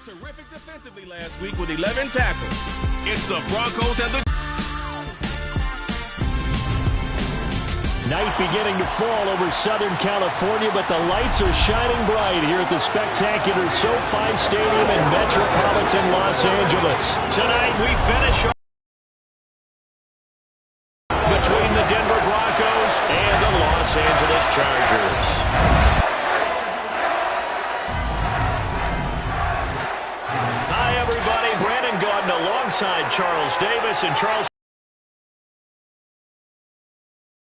terrific defensively last week with 11 tackles. It's the Broncos and the... Night beginning to fall over Southern California, but the lights are shining bright here at the spectacular SoFi Stadium in metropolitan Los Angeles. Tonight we finish between the Denver Broncos and the Los Angeles Chargers. Hi, everybody. Brandon Gaudin alongside Charles Davis. And Charles,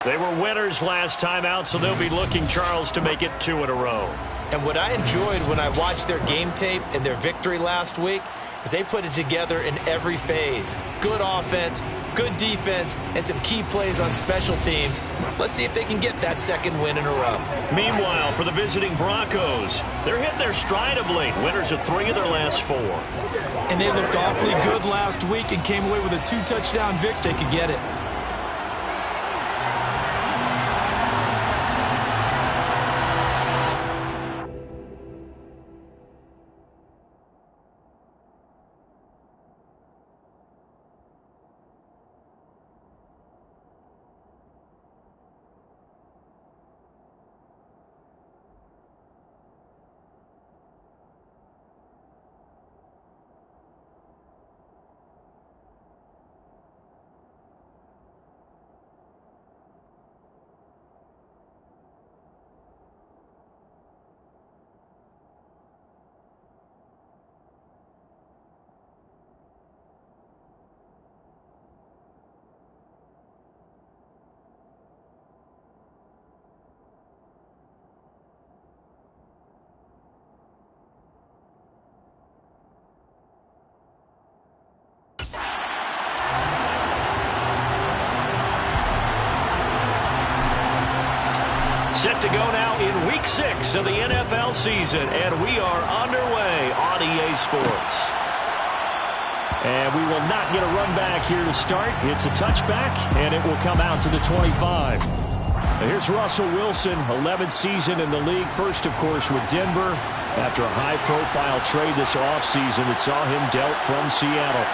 they were winners last time out, so they'll be looking, Charles, to make it 2 in a row. And what I enjoyed when I watched their game tape and their victory last week is they put it together in every phase. Good offense, good defense, and some key plays on special teams. Let's see if they can get that second win in a row. Meanwhile, for the visiting Broncos, they're hitting their stride of late. Winners of 3 of their last 4. And they looked awfully good last week and came away with a 2-touchdown victory. They could get it. Set to go now in Week 6 of the NFL season, and we are underway on EA Sports. And we will not get a run back here to start. It's a touchback, and it will come out to the 25. And here's Russell Wilson, 11th season in the league. First, of course, with Denver, after a high-profile trade this offseason that saw him dealt from Seattle.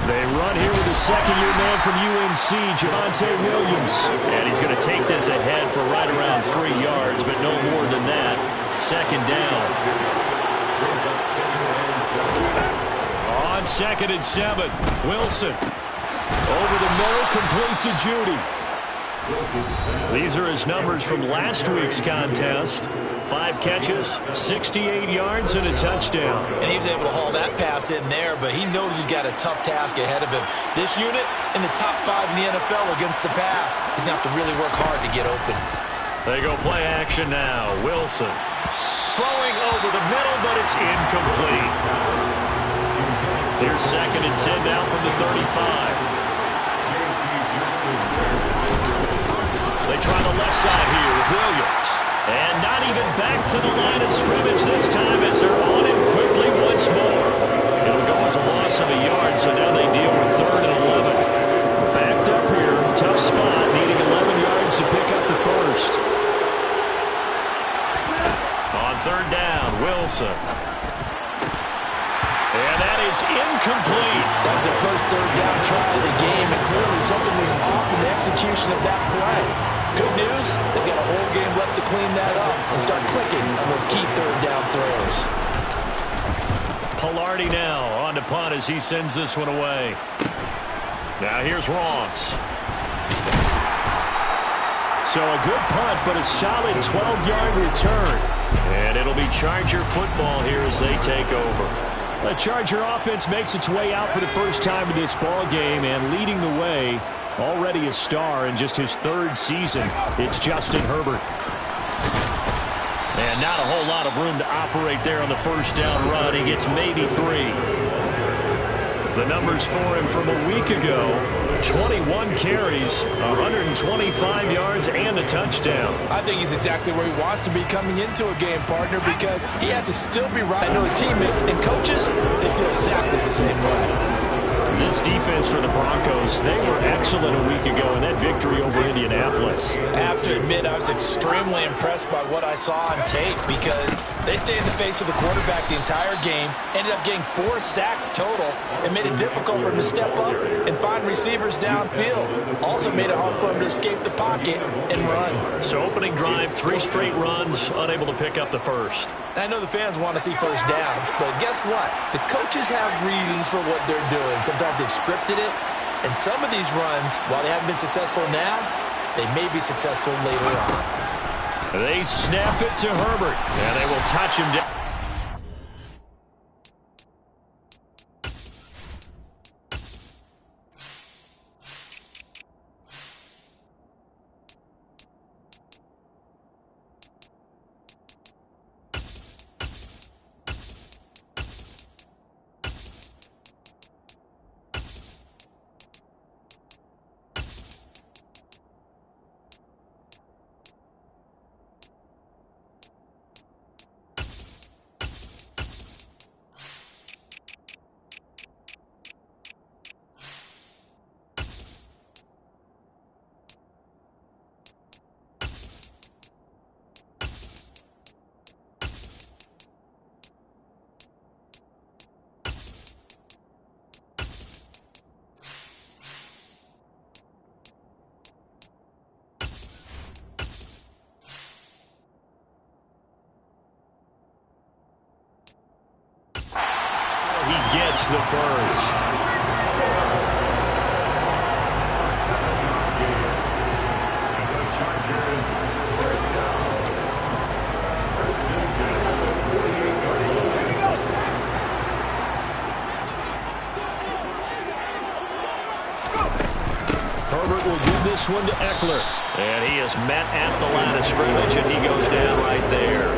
They run here with the second-year man from UNC, Javonte Williams. And he's going to take this ahead for right around 3 yards, but no more than that. Second down. On 2nd and 7, Wilson. Over the middle, complete to Judy. These are his numbers from last week's contest. 5 catches, 68 yards, and a touchdown. And he was able to haul that pass in there, but he knows he's got a tough task ahead of him. This unit in the top 5 in the NFL against the pass. He's going to have to really work hard to get open. They go play action now. Wilson throwing over the middle, but it's incomplete. Here's 2nd and 10 now from the 35. They try the left side here with Williams. And not even back to the line of scrimmage this time as they're on him quickly once more. It'll go as a loss of a yard, so now they deal with 3rd and 11. Backed up here, tough spot, needing 11 yards to pick up the first. On 3rd down, Wilson. And that is incomplete. That was the first 3rd down try of the game, and clearly something was off in the execution of that play. Good news, they've got a whole game left to clean that up and start clicking on those key 3rd down throws. Palardy now on to punt as he sends this one away. Now here's Ross. So a good punt, but a solid 12-yard return. And it'll be Charger football here as they take over. The Charger offense makes its way out for the first time in this ball game, and leading the way, already a star in just his 3rd season, it's Justin Herbert. And not a whole lot of room to operate there on the first down run. He gets maybe 3. The numbers for him from a week ago, 21 carries, 125 yards, and a touchdown. I think he's exactly where he wants to be coming into a game, partner, because he has to still be right. I know his teammates and coaches, they feel exactly the same way. This defense for the Broncos, they were excellent a week ago in that victory over Indianapolis. I have to admit, I was extremely impressed by what I saw on tape because they stayed in the face of the quarterback the entire game, ended up getting 4 sacks total, and made it difficult for him to step up and find receivers downfield. Also made it hard for him to escape the pocket and run. So opening drive, 3 straight runs, unable to pick up the first. I know the fans want to see first downs, but guess what? The coaches have reasons for what they're doing. Sometimes they've scripted it, and some of these runs, while they haven't been successful now, they may be successful later on. They snap it to Herbert, and they will touch him down. Gets the first. Herbert will give this one to Eckler. And he is met at the line of scrimmage, and he goes down right there.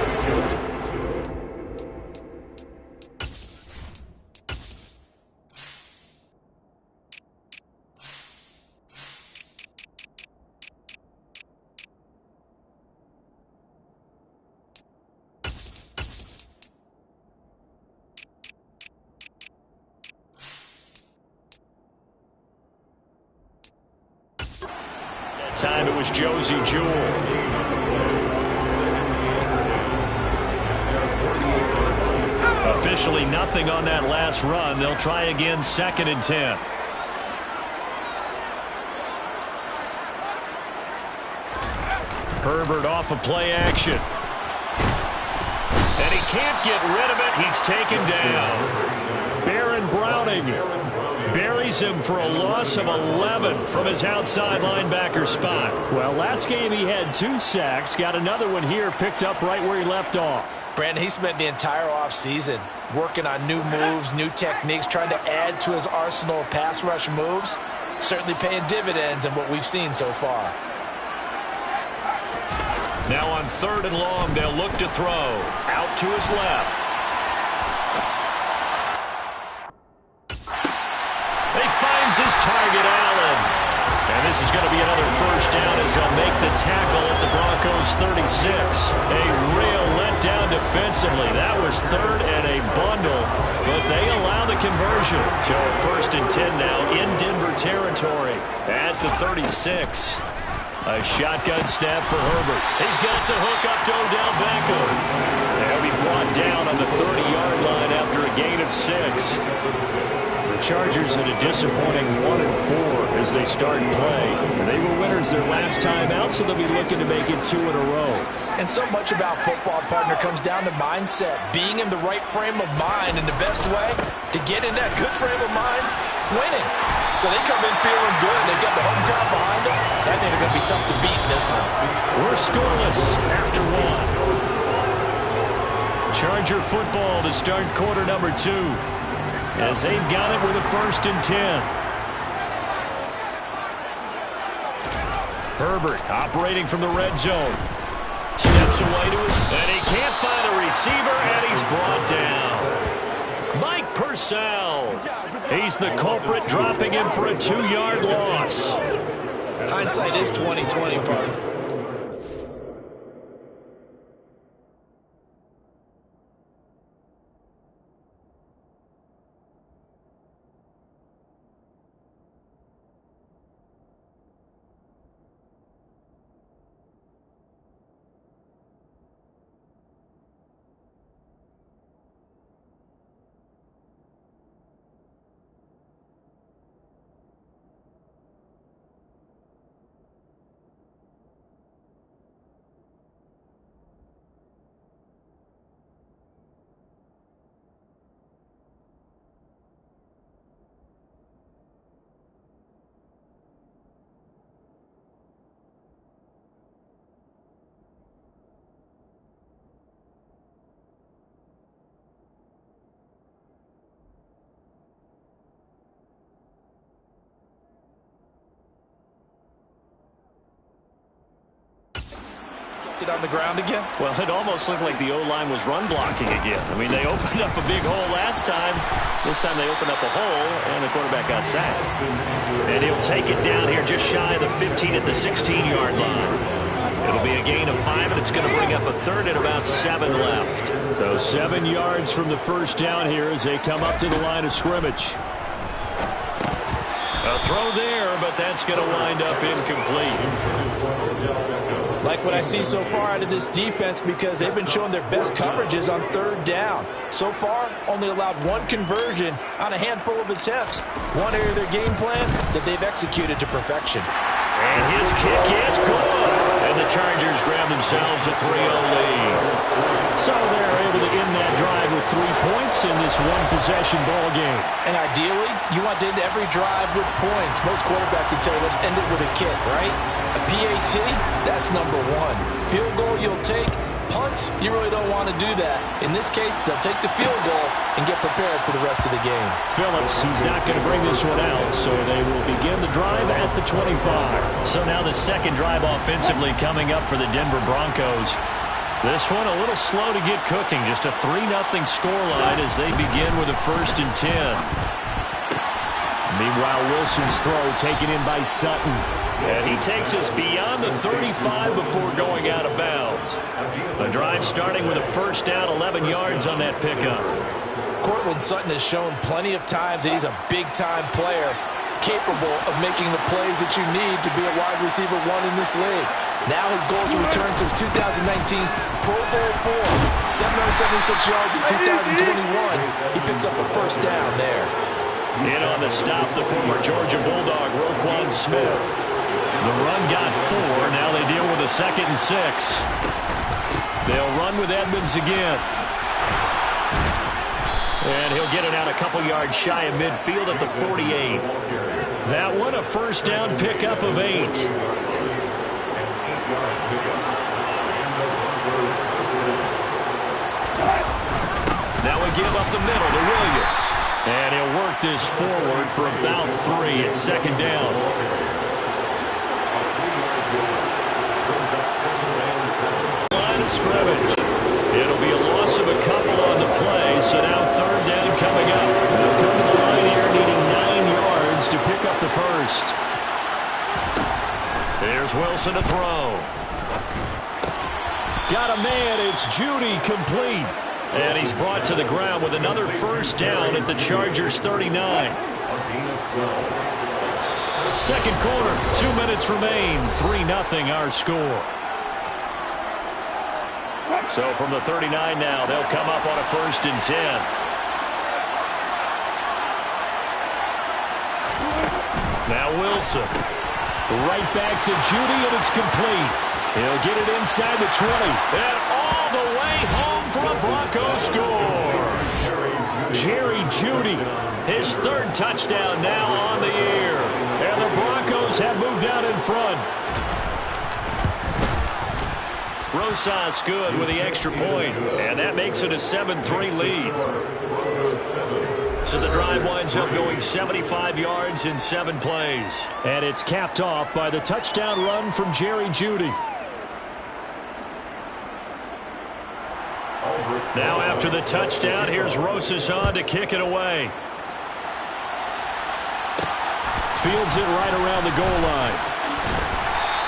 Time it was Josey Jewell. Officially nothing on that last run. They'll try again, 2nd and 10. Herbert off of play action. And he can't get rid of it. He's taken down. Baron Browning buries him for a loss of 11 from his outside linebacker spot. Well, last game he had 2 sacks. Got another one here, picked up right where he left off. Brandon, he spent the entire offseason working on new moves, new techniques, trying to add to his arsenal of pass rush moves. Certainly paying dividends in what we've seen so far. Now on 3rd and long, they'll look to throw. Out to his left. He finds his target, Allen. And this is going to be another first down as they'll make the tackle at the Broncos 36. A real letdown defensively. That was 3rd and a bundle, but they allow the conversion. So 1st and 10 now in Denver territory at the 36. A shotgun snap for Herbert. He's got the hook up to Odell Beckham. They'll be brought down on the 30-yard line after a gain of 6. The Chargers at a disappointing 1-4 as they start play. They were winners their last time out, so they'll be looking to make it 2 in a row. And so much about football, partner, comes down to mindset. Being in the right frame of mind, and the best way to get in that good frame of mind, winning. So they come in feeling good. They've got the home crowd behind them. I think they're going to be tough to beat in this one. We're scoreless after 1. Charger football to start quarter number 2. As they've got it with a 1st and 10. Herbert operating from the red zone. Steps away to his, and he can't find a receiver, and he's brought down. Mike Purcell. He's the culprit, dropping him for a 2-yard loss. Hindsight is 20/20, partner. left it on the ground again? Well, it almost looked like the O-line was run blocking again. I mean, they opened up a big hole last time. This time they opened up a hole, and the quarterback got sacked. And he'll take it down here just shy of the 15 at the 16-yard line. It'll be a gain of 5, and it's going to bring up a third at about 7 left. So 7 yards from the first down here as they come up to the line of scrimmage. A throw there, but that's going to wind up incomplete. Like what I see so far out of this defense, because they've been showing their best coverages on third down. So far, only allowed 1 conversion on a handful of attempts. One area of their game plan that they've executed to perfection. And his kick is good. And the Chargers grab themselves a 3-0 lead. So they're able to end that drive with 3 points in this one-possession ball game. And ideally, you want to end every drive with points. Most quarterbacks would tell you, let's end it with a kick, right? A PAT, that's number 1. Field goal you'll take. Punts, you really don't want to do that. In this case, they'll take the field goal and get prepared for the rest of the game. Phillips, he's not going to bring this one out, so they will begin the drive at the 25. So now the second drive offensively coming up for the Denver Broncos. This one a little slow to get cooking. Just a 3-0 scoreline as they begin with a 1st and 10. Meanwhile, Wilson's throw taken in by Sutton. And he takes us beyond the 35 before going out of bounds. The drive starting with a 1st down, 11 yards on that pickup. Courtland Sutton has shown plenty of times that he's a big-time player, capable of making the plays that you need to be a wide receiver 1 in this league. Now his goal is to return to his 2019 Pro Bowl form. 776 yards in 2021. He picks up a 1st down there. In on the stop, the former Georgia Bulldog, Roquan Smith. The run got 4. Now they deal with a 2nd and 6. They'll run with Edmonds again. And he'll get it out a couple yards shy of midfield at the 48. That one a 1st down pickup of 8. Now we give up the middle to Williams. And he'll work this forward for about 3 at 2nd down. Line of scrimmage. It'll be a loss of a couple on the play, so now 3rd down coming up. They'll come to the line here needing 9 yards to pick up the 1st. There's Wilson to throw. Got a man, it's Judy, complete. And he's brought to the ground with another 1st down at the Chargers 39. 2nd quarter, 2 minutes remain. 3-0 our score. So from the 39 now, they'll come up on a 1st and 10. Now Wilson. Right back to Judy, and it's complete. He'll get it inside the 20. And all the way home for a Broncos score. Jerry Judy. His 3rd touchdown now on the year. And the Broncos have moved out in front. Rosas good with the extra point, and that makes it a 7-3 lead. So the drive winds up going 75 yards in 7 plays. And it's capped off by the touchdown run from Jerry Judy. Now after the touchdown, here's Rosas on to kick it away. Fields it right around the goal line.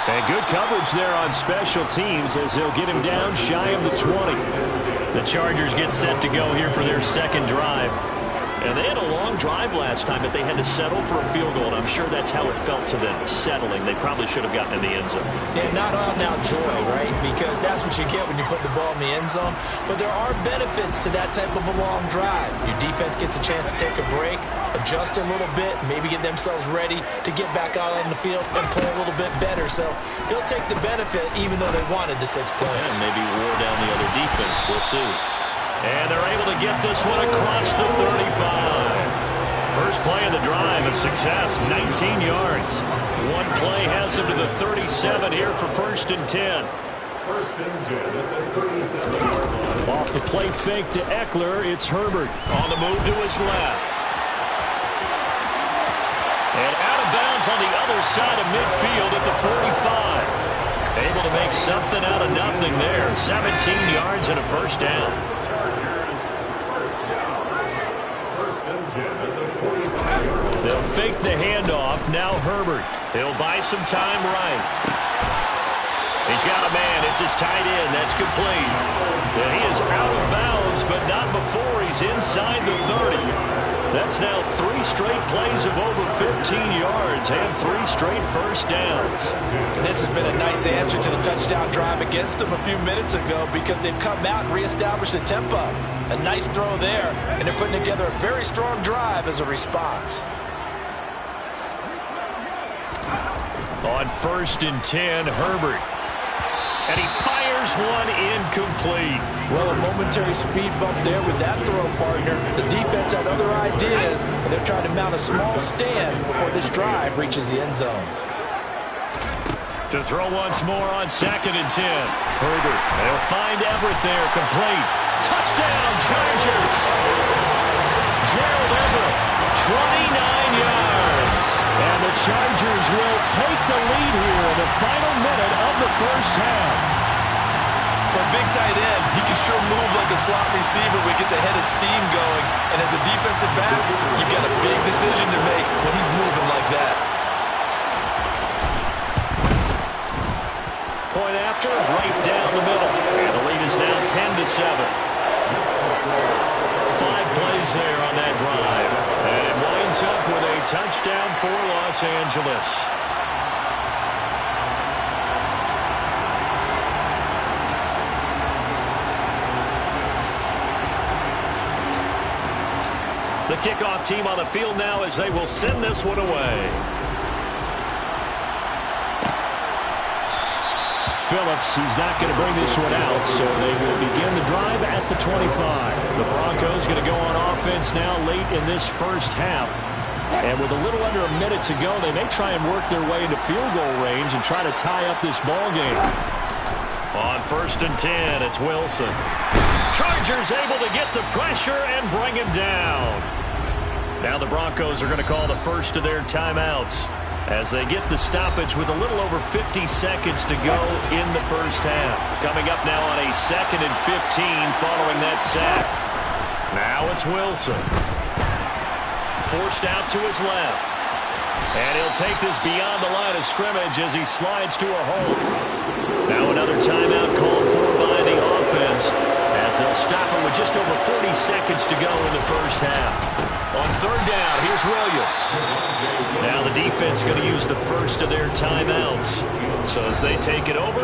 And good coverage there on special teams as they'll get him down shy of the 20. The Chargers get set to go here for their 2nd drive. And they had a long drive last time, but they had to settle for a field goal, and I'm sure that's how it felt to them, settling. They probably should have gotten in the end zone. Yeah, not all now joy, right? Because that's what you get when you put the ball in the end zone. But there are benefits to that type of a long drive. Your defense gets a chance to take a break, adjust a little bit, maybe get themselves ready to get back out on the field and play a little bit better. So they'll take the benefit even though they wanted the 6 points. And maybe wore down the other defense. We'll see. And they're able to get this one across the 35. First play of the drive, a success, 19 yards. One play has them to the 37 here for 1st and 10. 1st and 10 at the 37-yard line. Off the play fake to Eckler, it's Herbert. On the move to his left. And out of bounds on the other side of midfield at the 45. Able to make something out of nothing there. 17 yards and a first down. They'll fake the handoff. Now Herbert. He'll buy some time right. He's got a man. It's his tight end. That's complete. And he is out of bounds, but not before he's inside the 30. That's now 3 straight plays of over 15 yards and 3 straight first downs. And this has been a nice answer to the touchdown drive against them a few minutes ago because they've come out and reestablished the tempo. A nice throw there, and they're putting together a very strong drive as a response. On 1st and 10, Herbert. And he fires one incomplete. Well, a momentary speed bump there with that throw, partner. The defense had other ideas, and they're trying to mount a small stand before this drive reaches the end zone. To throw once more on 2nd and 10. Herbert. They'll find Everett there, complete. Touchdown, Chargers. Gerald Everett, 29 yards. And the Chargers will take the lead here in the final minute of the first half. For a big tight end, he can sure move like a slot receiver when he gets a head of steam going. And as a defensive back, you've got a big decision to make when he's moving like that. Point after, right down the middle. And the lead is now 10-7. 5 plays there on that drive. And it winds up with a touchdown for Los Angeles. The kickoff team on the field now as they will send this one away. Phillips, he's not going to bring this one out, so they will begin the drive at the 25. The Broncos going to go on offense now late in this first half. And with a little under a minute to go, they may try and work their way into field goal range and try to tie up this ball game. On 1st and 10, it's Wilson. Chargers able to get the pressure and bring him down. Now the Broncos are going to call the first of their timeouts as they get the stoppage with a little over 50 seconds to go in the first half. Coming up now on a 2nd and 15 following that sack. Now it's Wilson. Forced out to his left. And he'll take this beyond the line of scrimmage as he slides to a hole. Now another timeout called for by the offense as they'll stop it with just over 40 seconds to go in the first half. On 3rd down, here's Williams. Now the defense going to use the first of their timeouts. So as they take it over,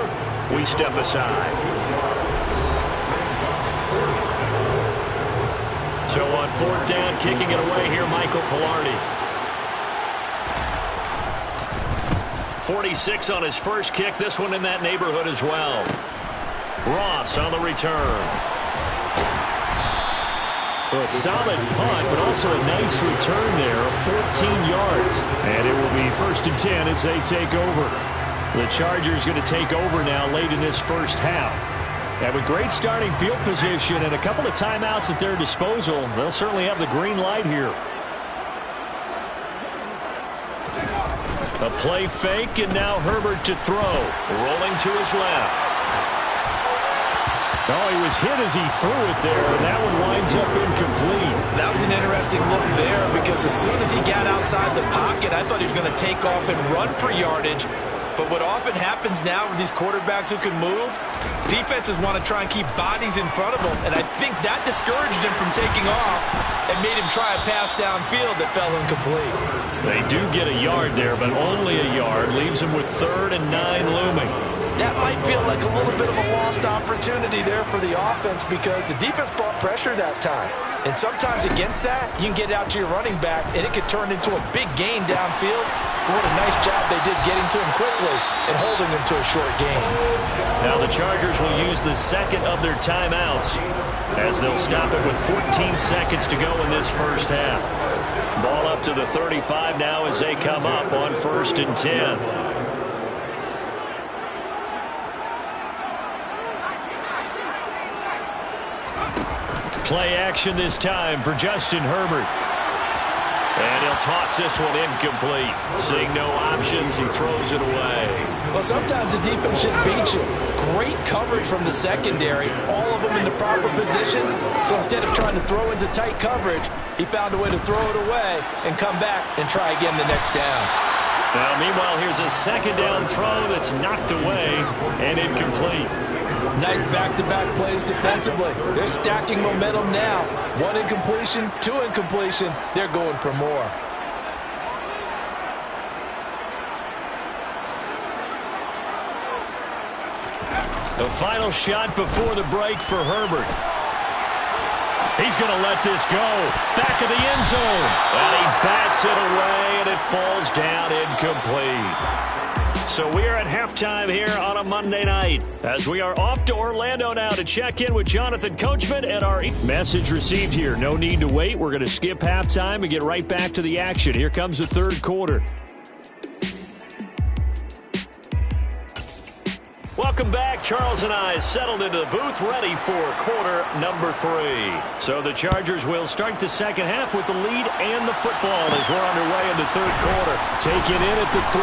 we step aside. So on 4th down, kicking it away here, Michael Palardy. 46 on his first kick. This one in that neighborhood as well. Ross on the return. A solid punt, but also a nice return there of 14 yards. And it will be 1st and 10 as they take over. The Chargers going to take over now late in this first half. And with great starting field position and a couple of timeouts at their disposal, they'll certainly have the green light here. A play fake, and now Herbert to throw. Rolling to his left. Oh, he was hit as he threw it there, and that one winds up incomplete. That was an interesting look there because as soon as he got outside the pocket, I thought he was going to take off and run for yardage. But what often happens now with these quarterbacks who can move, defenses want to try and keep bodies in front of them, and I think that discouraged him from taking off and made him try a pass downfield that fell incomplete. They do get a yard there, but only a yard. Leaves him with 3rd and 9 looming. That might feel like a little bit of a lost opportunity there for the offense because the defense brought pressure that time. And sometimes against that, you can get out to your running back, and it could turn into a big gain downfield. What a nice job they did getting to him quickly and holding him to a short gain. Now the Chargers will use the 2nd of their timeouts as they'll stop it with 14 seconds to go in this first half. Ball up to the 35 now as they come up on 1st and 10. Play action this time for Justin Herbert. And he'll toss this one incomplete. Seeing no options, he throws it away. Well, sometimes the defense just beats you. Great coverage from the secondary, all of them in the proper position. So instead of trying to throw into tight coverage, he found a way to throw it away and come back and try again the next down. Now, meanwhile, here's a second down throw that's knocked away and incomplete. Nice back-to-back plays defensively. They're stacking momentum now. 1 incompletion, 2 incompletion. They're going for more. The final shot before the break for Herbert. He's going to let this go. Back of the end zone. And he bats it away, and it falls down incomplete. So we are at halftime here on a Monday night as we are off to Orlando now to check in with Jonathan Coachman and our message received here. No need to wait. We're going to skip halftime and get right back to the action. Here comes the third quarter. Welcome back. Charles and I settled into the booth ready for quarter number 3. So the Chargers will start the second half with the lead and the football as we're underway in the third quarter. Take it in at the 3.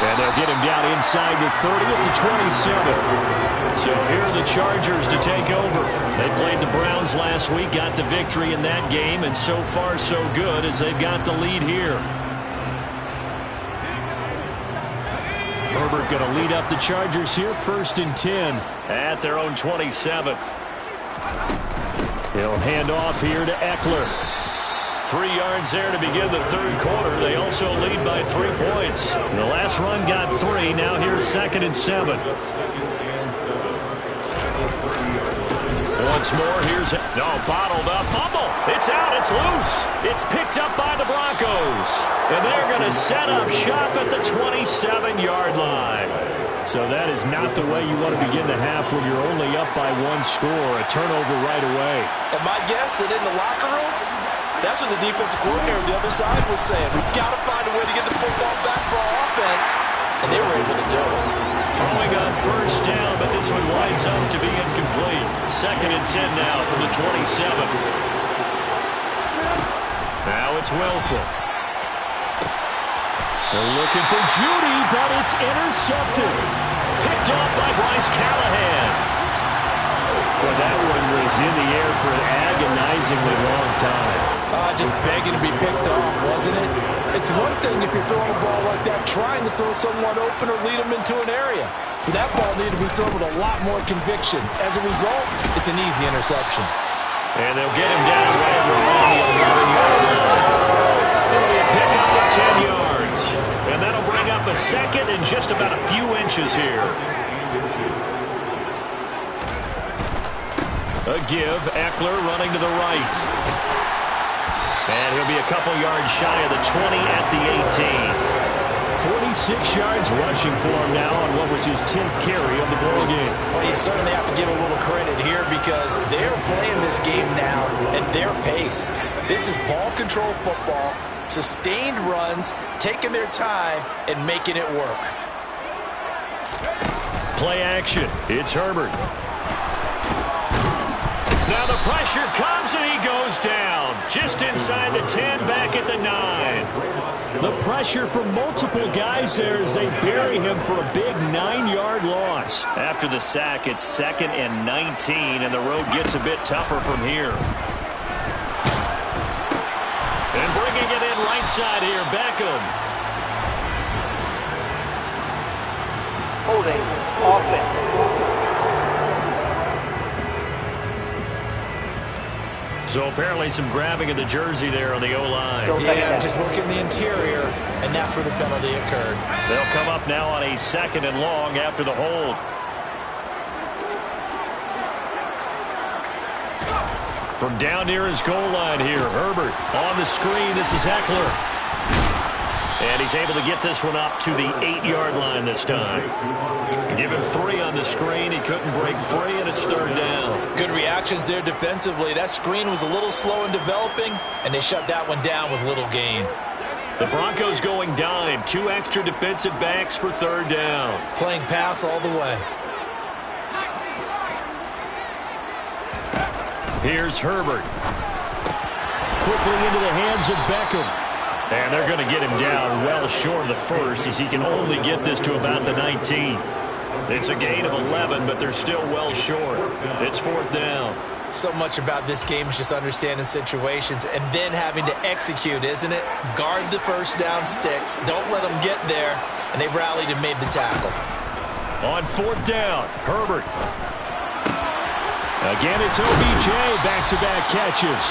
And they'll get him down inside the 30 at the 27. So here are the Chargers to take over. They played the Browns last week, got the victory in that game, and so far so good as they've got the lead here. Herbert going to lead up the Chargers here, 1st and 10 at their own 27. He'll hand off here to Eckler. 3 yards there to begin the third quarter. They also lead by 3 points. The last run got 3. Now here's 2nd and 7. Once more, here's bottled up. Fumble. It's out. It's loose. It's picked up by the Broncos. And they're going to set up shop at the 27-yard line. So that is not the way you want to begin the half when you're only up by 1 score. A turnover right away. And my guess that in the locker room, that's what the defensive coordinator on the other side was saying. We've got to find a way to get the football back for our offense. And they were able to do it. Throwing on 1st down, but this one winds up to be incomplete. 2nd and 10 now from the 27. Now it's Wilson. They're looking for Judy, but it's intercepted. Picked off by Bryce Callahan. Well, that one was in the air for an agonizingly long time. Just begging to be picked off, wasn't it? It's one thing if you're throwing a ball like that, trying to throw someone open or lead them into an area. But that ball needed to be thrown with a lot more conviction. As a result, it's an easy interception. And they'll get him down right around the 11-yard line. It'll be a pickup of 10 yards. And that'll bring up a 2nd and just about a few inches here. A give. Eckler running to the right. And he'll be a couple yards shy of the 20 at the 18. 46 yards rushing for him now on what was his 10th carry of the ball game. Well, you certainly have to give a little credit here because they're playing this game now at their pace. This is ball control football, sustained runs, taking their time, and making it work. Play action. It's Herbert. Now the pressure comes and he goes down. Just inside the 10, back at the 9. The pressure from multiple guys there as they bury him for a big 9-yard loss. After the sack, it's 2nd and 19, and the road gets a bit tougher from here. And bringing it in right side here, Beckham. Holding offense. So apparently some grabbing of the jersey there on the O-line. Yeah, just working the interior, and that's where the penalty occurred. They'll come up now on a 2nd and long after the hold. From down near his goal line here, Herbert on the screen. This is Eckler. And he's able to get this one up to the 8-yard line this time. Give him 3 on the screen. He couldn't break free, and it's 3rd down. Good reactions there defensively. That screen was a little slow in developing, and they shut that one down with little gain. The Broncos going dime. 2 extra defensive backs for 3rd down. Playing pass all the way. Here's Herbert. quickly into the hands of Beckham. And they're going to get him down well short of the first, as he can only get this to about the 19. It's a gain of 11, but they're still well short. It's 4th down. So much about this game is just understanding situations and then having to execute, isn't it? Guard the first down sticks. Don't let them get there. And they rallied and made the tackle. On 4th down, Herbert. Again, it's OBJ, back-to-back catches.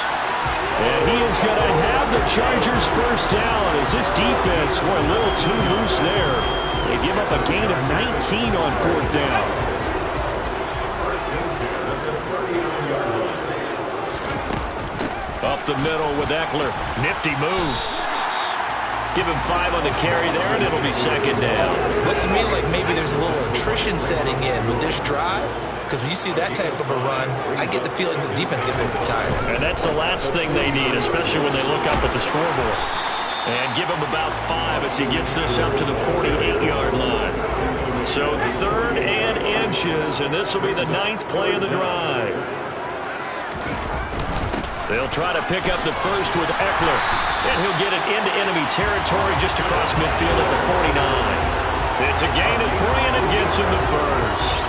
And he is going to have the Chargers first down, as this defense were a little too loose there. They give up a gain of 19 on 4th down. Up the middle with Eckler. Nifty move. Give him 5 on the carry there, and it'll be 2nd down. Looks to me like maybe there's a little attrition setting in with this drive, because when you see that type of a run, I get the feeling the defense gets a little bit tired. And that's the last thing they need, especially when they look up at the scoreboard. And give him about 5 as he gets this up to the 48-yard line. So 3rd and inches, and this will be the 9th play of the drive. They'll try to pick up the first with Eckler, and he'll get it into enemy territory just across midfield at the 49. It's a gain of 3, and it gets him the first.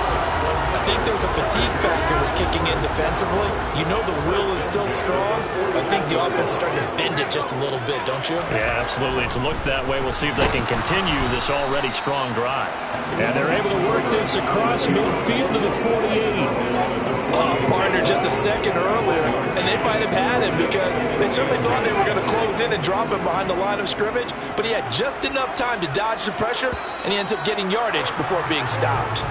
I think there's a fatigue factor that's kicking in defensively. You know the will is still strong, but I think the offense is starting to bend it just a little bit, don't you? Yeah, absolutely. It's looked that way. We'll see if they can continue this already strong drive. And they're able to work this across midfield to the 48. Partner just a second earlier, and they might have had him because they certainly thought they were going to close in and drop him behind the line of scrimmage, but he had just enough time to dodge the pressure, and he ends up getting yardage before being stopped.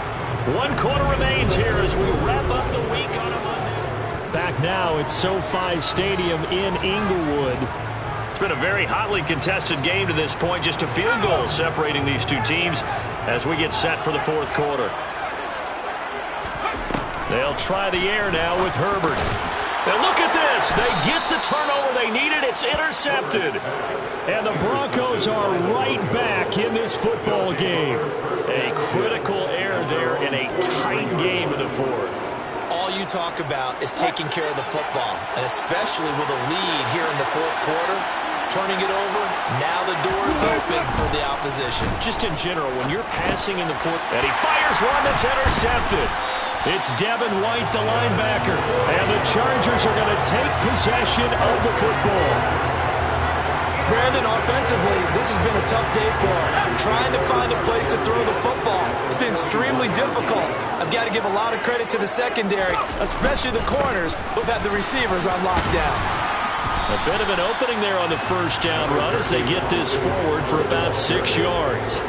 1 quarter remains here as we wrap up the week on a Monday. Back now at SoFi Stadium in Inglewood. It's been a very hotly contested game to this point, just a field goal separating these two teams as we get set for the 4th quarter. They'll try the air now with Herbert. And look at this. They get the turnover they needed. It's intercepted. And the Broncos are right back in this football game. A critical error there in a tight game in the 4th. All you talk about is taking care of the football, and especially with a lead here in the 4th quarter. Turning it over, now the door is open for the opposition. Just in general, when you're passing in the 4th, and he fires one that's intercepted. It's Devin White, the linebacker, and the Chargers are going to take possession of the football. Brandon, offensively, this has been a tough day for him. Trying to find a place to throw the football. It's been extremely difficult. I've got to give a lot of credit to the secondary, especially the corners who've had the receivers on lockdown. A bit of an opening there on the first down run as they get this forward for about 6 yards.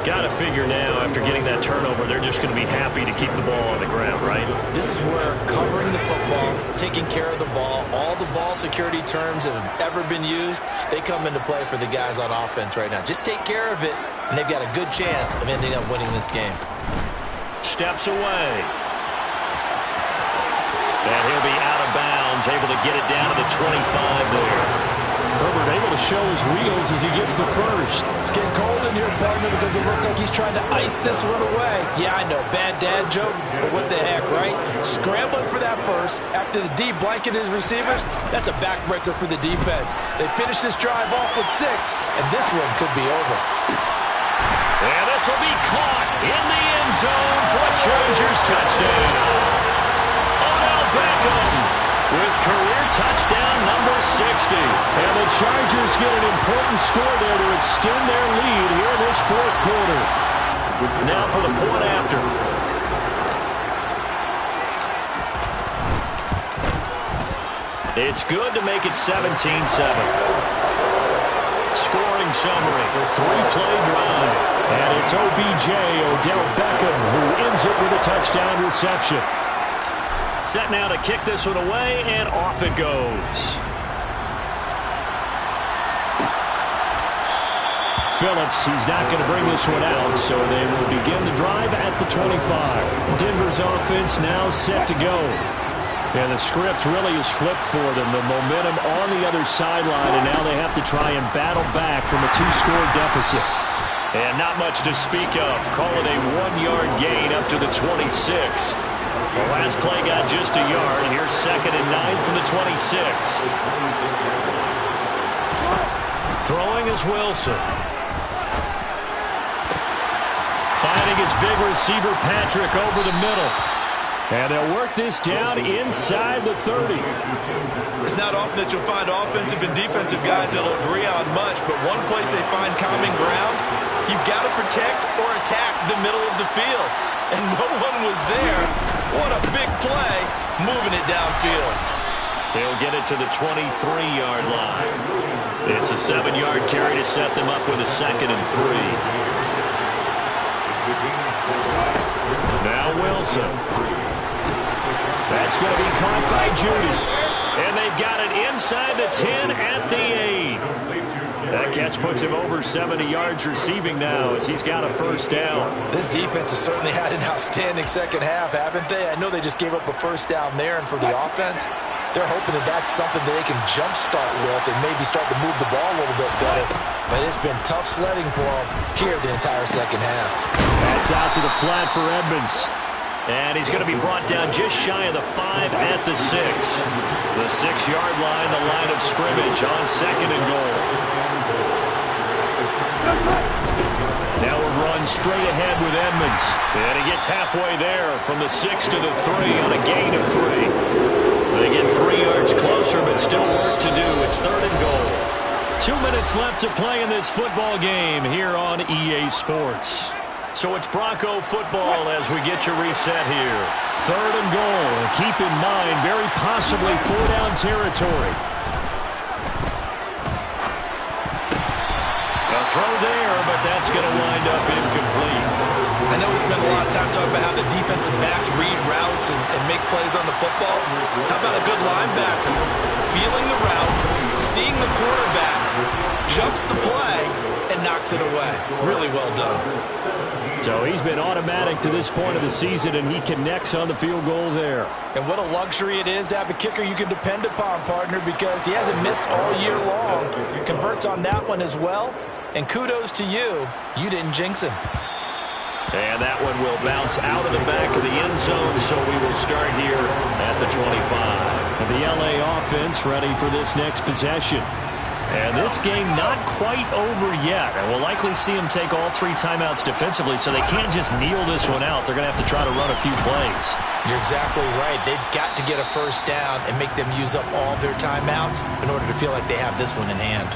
Got to figure now, after getting that turnover, they're just going to be happy to keep the ball on the ground, right? This is where covering the football, taking care of the ball, all the ball security terms that have ever been used, they come into play for the guys on offense right now. Just take care of it, and they've got a good chance of ending up winning this game. Steps away. And he'll be out of bounds, able to get it down to the 25 there. Herbert able to show his wheels as he gets the first. It's getting cold in here, partner, because it looks like he's trying to ice this one away. Yeah, I know, bad dad joke, but what the heck, right? Scrambling for that first after the D blanket his receivers, that's a backbreaker for the defense. They finish this drive off with 6, and this one could be over. And this will be caught in the end zone for a Chargers touchdown. Odell Beckham with career touchdown number 60. And the Chargers get an important score there to extend their lead here in this 4th quarter. Now for the point after. It's good to make it 17-7. Scoring summary, 3-play drive. And it's OBJ, Odell Beckham, who ends it with a touchdown reception. Set now to kick this one away, and off it goes. Phillips, he's not going to bring this one out, so they will begin the drive at the 25. Denver's offense now set to go. And the script really is flipped for them. The momentum on the other sideline, and now they have to try and battle back from a 2-score deficit. And not much to speak of. Call it a 1-yard gain up to the 26. The last play got just a yard. Here's 2nd and 9 from the 26. Throwing is Wilson. Finding his big receiver, Patrick, over the middle. And they'll work this down inside the 30. It's not often that you'll find offensive and defensive guys that'll agree on much, but one place they find common ground, you've got to protect or attack the middle of the field. And no one was there. What a big play, moving it downfield. They'll get it to the 23-yard line. It's a 7-yard carry to set them up with a 2nd and 3. Now Wilson. That's going to be caught by Judy. And they've got it inside the 10 at the 8. That catch puts him over 70 yards receiving now as he's got a 1st down. This defense has certainly had an outstanding second half, haven't they? I know they just gave up a 1st down there, and for the offense, they're hoping that that's something that they can jumpstart with and maybe start to move the ball a little bit better. But it's been tough sledding for them here the entire second half. That's out to the flat for Edmonds. And he's going to be brought down just shy of the 5 at the 6. The 6-yard line, the line of scrimmage on 2nd and goal. Now a run straight ahead with Edmonds. And he gets halfway there from the 6 to the 3 on a gain of 3. They get 3 yards closer, but still work to do. It's 3rd and goal. 2 minutes left to play in this football game here on EA Sports. So it's Bronco football as we get you reset here. 3rd and goal. Keep in mind, very possibly 4-down territory. A throw there, but that's going to wind up incomplete. I know we spent a lot of time talking about how the defensive backs read routes and make plays on the football. How about a good linebacker feeling the route, seeing the quarterback, jumps the play, and knocks it away. Really well done. So he's been automatic to this point of the season, and he connects on the field goal there. And what a luxury it is to have a kicker you can depend upon, partner, because he hasn't missed all year long. Converts on that one as well. And kudos to you. You didn't jinx him. And that one will bounce out of the back of the end zone, so we will start here at the 25. And the LA offense ready for this next possession. And this game not quite over yet. And we'll likely see them take all 3 timeouts defensively, so they can't just kneel this one out. They're going to have to try to run a few plays. You're exactly right. They've got to get a 1st down and make them use up all their timeouts in order to feel like they have this one in hand.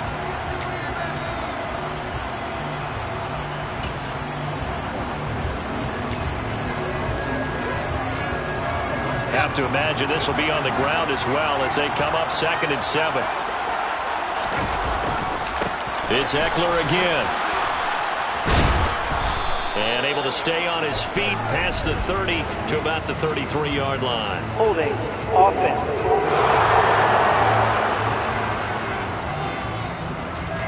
Have to imagine this will be on the ground as well as they come up 2nd and 7. It's Eckler again. And able to stay on his feet past the 30 to about the 33-yard line. Holding offense.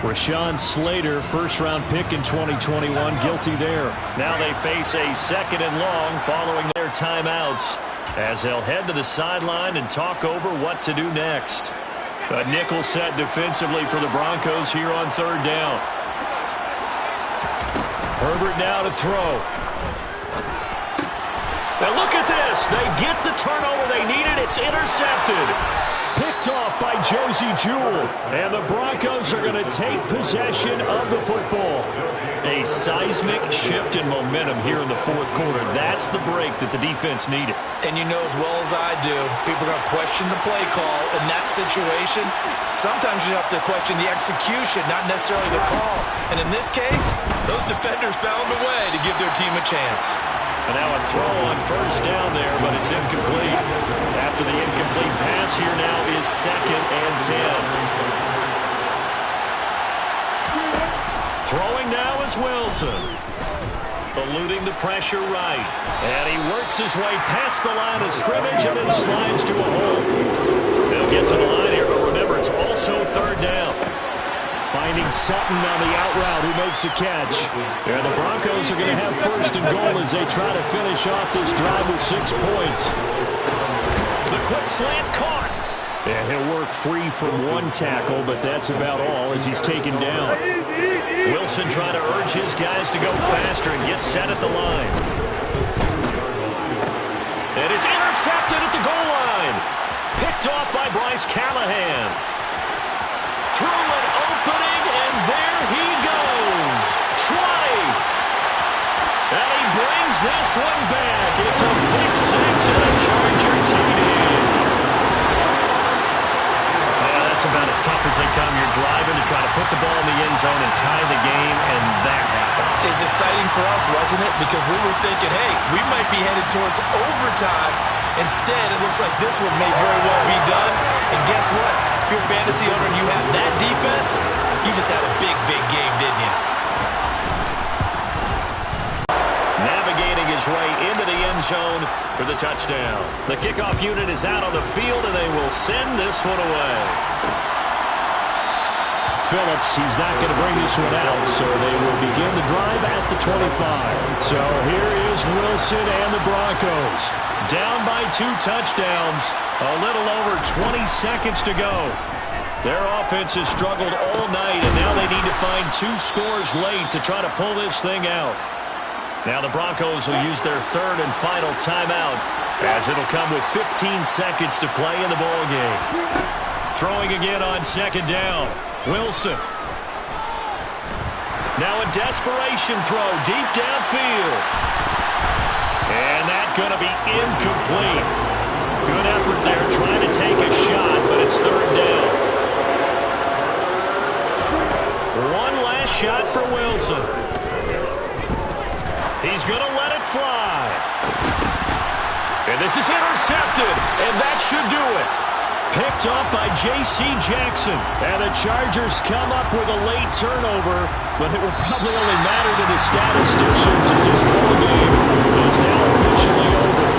Rashawn Slater, 1st-round pick in 2021, guilty there. Now they face a 2nd and long following their timeouts, as they'll head to the sideline and talk over what to do next. A nickel set defensively for the Broncos here on 3rd down. Herbert now to throw. Now look at this. They get the turnover they needed. It's intercepted. Picked off by Josie Jewell. And the Broncos are going to take possession of the football. A seismic shift in momentum here in the 4th quarter. That's the break that the defense needed. And you know as well as I do, people are going to question the play call in that situation. Sometimes you have to question the execution, not necessarily the call. And in this case, those defenders found a way to give their team a chance. And now a throw on 1st down there, but it's incomplete. After the incomplete pass, here now is 2nd and 10. Throwing now is Wilson. Eluding the pressure right. And he works his way past the line of scrimmage and then slides to a hole. They'll get to the line here, but remember, it's also 3rd down. Finding Sutton on the out route who makes the catch. And the Broncos are going to have 1st and goal as they try to finish off this drive with 6 points. The quick slant caught. And he'll work free from 1 tackle, but that's about all as he's taken down. Wilson trying to urge his guys to go faster and get set at the line. And it's intercepted. is Callahan. Through an opening, and there he goes. Trotty. And he brings this one back. It's a pick six and a Charger TD. That's about as tough as they come. You're driving to try to put the ball in the end zone and tie the game, and that happens. It's exciting for us, wasn't it? Because we were thinking, hey, we might be headed towards overtime. Instead, it looks like this one may very well be done. And guess what? If you're a fantasy owner and you have that defense, you just had a big, big game, didn't you? Navigating his way into the end zone for the touchdown. The kickoff unit is out on the field, and they will send this one away. Phillips, he's not going to bring this one out, so they will begin the drive at the 25. So here is Wilson and the Broncos. Down by 2 touchdowns. A little over 20 seconds to go. Their offense has struggled all night, and now they need to find 2 scores late to try to pull this thing out. Now the Broncos will use their third and final timeout, as it'll come with 15 seconds to play in the ballgame. Throwing again on second down. Wilson. Now a desperation throw deep downfield. And that's going to be incomplete. Good effort there trying to take a shot, but it's third down. One last shot for Wilson. He's going to let it fly. And this is intercepted, and that should do it. Picked up by J.C. Jackson. And the Chargers come up with a late turnover, but it will probably only matter to the statisticians as this ball game is now officially over.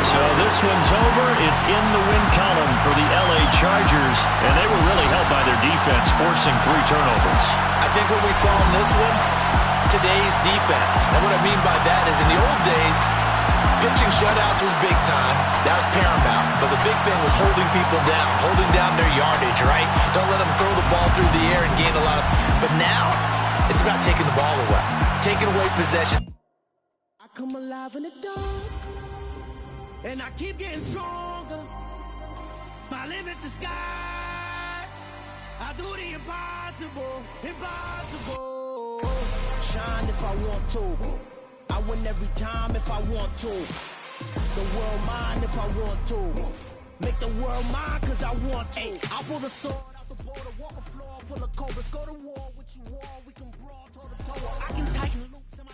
So this one's over. It's in the win column for the L.A. Chargers, and they were really helped by their defense, forcing 3 turnovers. I think what we saw in this one, today's defense. And what I mean by that is in the old days, pitching shutouts was big time. That was paramount. But the big thing was holding people down, holding down their yardage, right? Don't let them throw the ball through the air and gain a lot of... But now, it's about taking the ball away, taking away possession. I come alive in the dark, and I keep getting stronger. My limit's the sky. I do the impossible, impossible. Shine if I want to. I win every time if I want to. The world mine if I want to. Make the world mine cause I want to. I pull the sword out the border, walk a floor full of cobras. Go to war with you all, we can brawl toe to toe. I can tighten loops in my